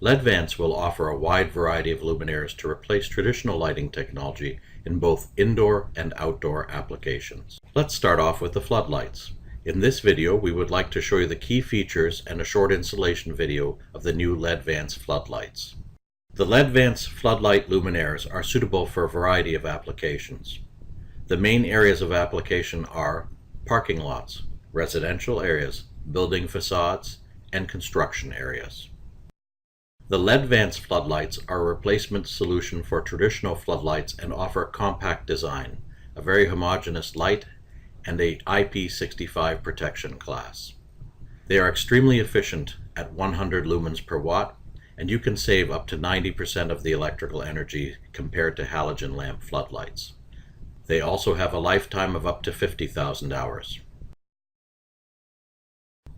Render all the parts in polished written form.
LEDVANCE will offer a wide variety of luminaires to replace traditional lighting technology in both indoor and outdoor applications. Let's start off with the floodlights. In this video, we would like to show you the key features and a short installation video of the new LEDVANCE floodlights. The LEDVANCE floodlight luminaires are suitable for a variety of applications. The main areas of application are parking lots, residential areas, building facades, and construction areas. The LEDVANCE floodlights are a replacement solution for traditional floodlights and offer a compact design, a very homogeneous light, and a IP65 protection class. They are extremely efficient at 100 lumens per watt, and you can save up to 90% of the electrical energy compared to halogen lamp floodlights. They also have a lifetime of up to 50,000 hours.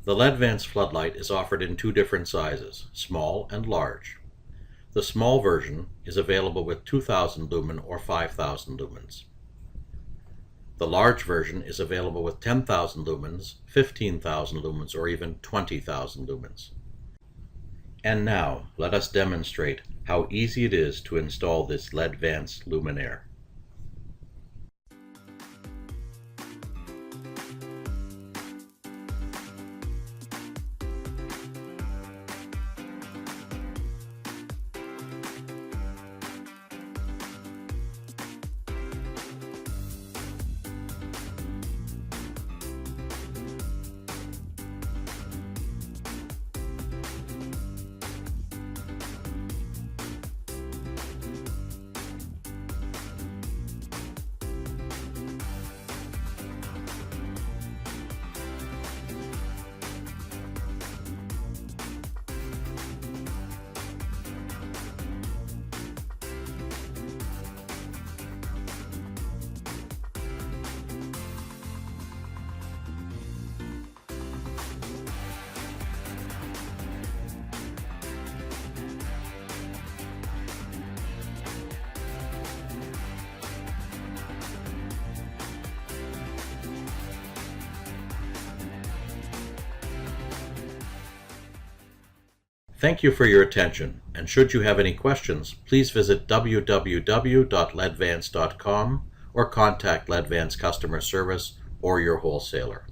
The LEDVANCE floodlight is offered in two different sizes, small and large. The small version is available with 2,000 lumen or 5,000 lumens. The large version is available with 10,000 lumens, 15,000 lumens, or even 20,000 lumens. And now, let us demonstrate how easy it is to install this LEDVANCE luminaire. Thank you for your attention, and should you have any questions, please visit www.ledvance.com or contact LEDVANCE customer service or your wholesaler.